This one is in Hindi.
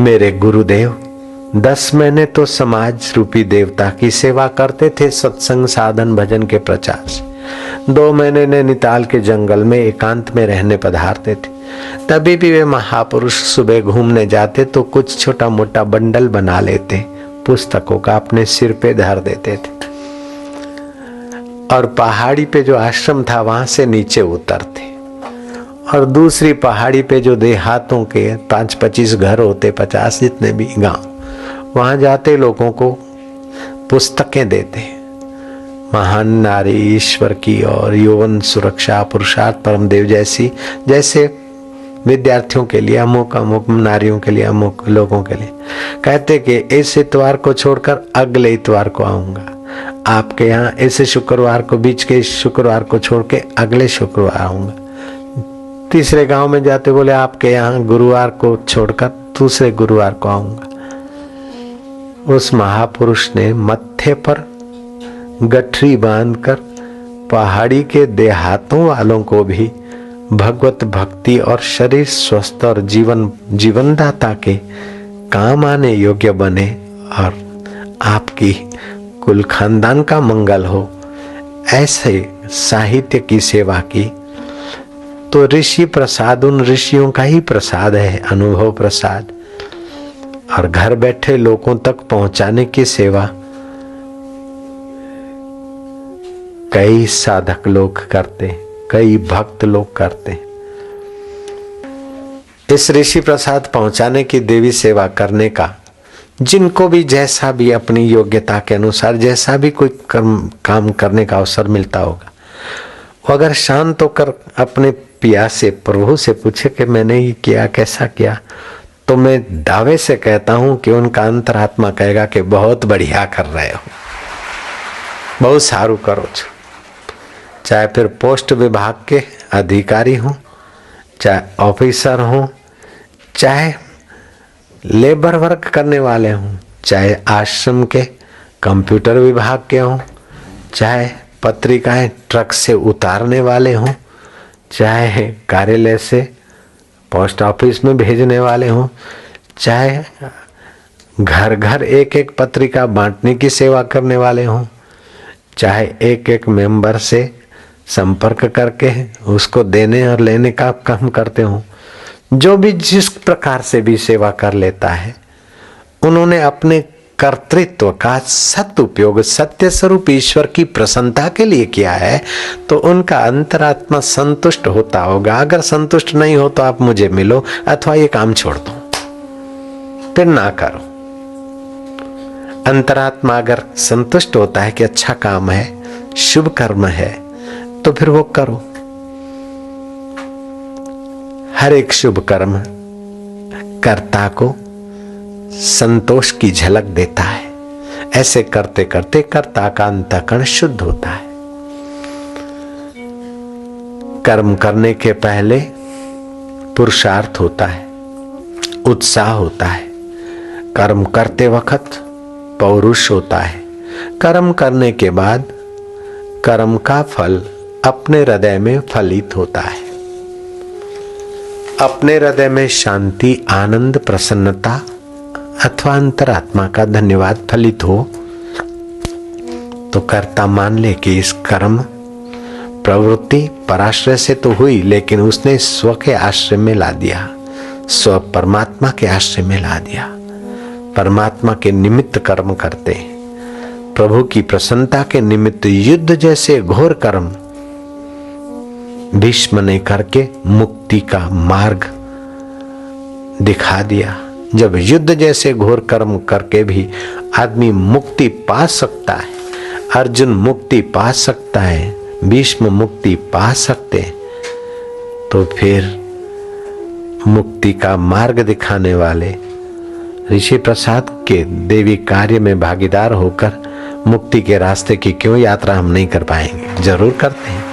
मेरे गुरुदेव 10 महीने तो समाज रूपी देवता की सेवा करते थे सत्संग साधन भजन के प्रचार से। 2 महीने नैनीताल के जंगल में एकांत में रहने पधारते थे। तभी भी वे महापुरुष सुबह घूमने जाते तो कुछ छोटा मोटा बंडल बना लेते, पुस्तकों का अपने सिर पे धर देते थे और पहाड़ी पे जो आश्रम था वहां से नीचे उतरते और दूसरी पहाड़ी पे जो देहातों के 5-25 घर होते, 50 जितने भी गांव, वहां जाते लोगों को पुस्तकें देते, महान नारी ईश्वर की और यौवन सुरक्षा पुरुषार्थ परमदेव जैसी, जैसे विद्यार्थियों के लिए अमुक अमुक, नारियों के लिए अमुक, लोगों के लिए। कहते कि इस इतवार को छोड़कर अगले इतवार को आऊंगा, आपके यहाँ इस शुक्रवार को, बीच के शुक्रवार को छोड़ के अगले शुक्रवार आऊंगा। तीसरे गांव में जाते बोले आपके यहाँ गुरुवार को छोड़कर दूसरे गुरुवार को आऊंगा। उस महापुरुष ने मत्थे पर गठरी बांधकर पहाड़ी के देहातों वालों को भी भगवत भक्ति और शरीर स्वस्थ और जीवनदाता के काम आने योग्य बने और आपकी कुल खानदान का मंगल हो, ऐसे साहित्य की सेवा की। तो ऋषि प्रसाद उन ऋषियों का ही प्रसाद है, अनुभव प्रसाद, और घर बैठे लोगों तक पहुंचाने की सेवा कई साधक लोग करते, कई भक्त लोग करते। इस ऋषि प्रसाद पहुंचाने की देवी सेवा करने का जिनको भी जैसा भी अपनी योग्यता के अनुसार जैसा भी कोई काम करने का अवसर मिलता होगा, वो अगर शांत होकर अपने पिया से, प्रभु से पूछे कि मैंने ये किया, कैसा किया, तो मैं दावे से कहता हूं कि उनका अंतरात्मा कहेगा कि बहुत बढ़िया कर रहे हो, बहुत सारू करो छो। चाहे फिर पोस्ट विभाग के अधिकारी हो, चाहे ऑफिसर हो, चाहे लेबर वर्क करने वाले हों, चाहे आश्रम के कंप्यूटर विभाग के हों, चाहे पत्रिकाएं ट्रक से उतारने वाले हों, चाहे कार्यालय से पोस्ट ऑफिस में भेजने वाले हों, चाहे घर घर एक एक पत्रिका बांटने की सेवा करने वाले हों, चाहे एक एक मेंबर से संपर्क करके उसको देने और लेने का काम करते हों, जो भी जिस प्रकार से भी सेवा कर लेता है, उन्होंने अपने कर्तृत्व का सदुपयोग सत्य स्वरूप ईश्वर की प्रसन्नता के लिए किया है, तो उनका अंतरात्मा संतुष्ट होता होगा। अगर संतुष्ट नहीं हो तो आप मुझे मिलो अथवा ये काम छोड़ दो, फिर ना करो। अंतरात्मा अगर संतुष्ट होता है कि अच्छा काम है, शुभ कर्म है, तो फिर वो करो। हर एक शुभ कर्म कर्ता को संतोष की झलक देता है। ऐसे करते करते कर्ता का अंतःकरण शुद्ध होता है। कर्म करने के पहले पुरुषार्थ होता है, उत्साह होता है। कर्म करते वक्त पौरुष होता है। कर्म करने के बाद कर्म का फल अपने हृदय में फलित होता है। अपने हृदय में शांति, आनंद, प्रसन्नता अथवा अंतरात्मा का धन्यवाद फलित हो तो कर्ता मान ले कि इस कर्म प्रवृत्ति पराश्रय से तो हुई, लेकिन उसने स्व के आश्रय में ला दिया, स्व परमात्मा के आश्रय में ला दिया। परमात्मा के निमित्त कर्म करते, प्रभु की प्रसन्नता के निमित्त युद्ध जैसे घोर कर्म भीष्म ने करके मुक्ति का मार्ग दिखा दिया। जब युद्ध जैसे घोर कर्म करके भी आदमी मुक्ति पा सकता है, अर्जुन मुक्ति पा सकता है, भीष्म मुक्ति पा सकते, तो फिर मुक्ति का मार्ग दिखाने वाले ऋषि प्रसाद के देवी कार्य में भागीदार होकर मुक्ति के रास्ते की क्यों यात्रा हम नहीं कर पाएंगे? जरूर करते हैं।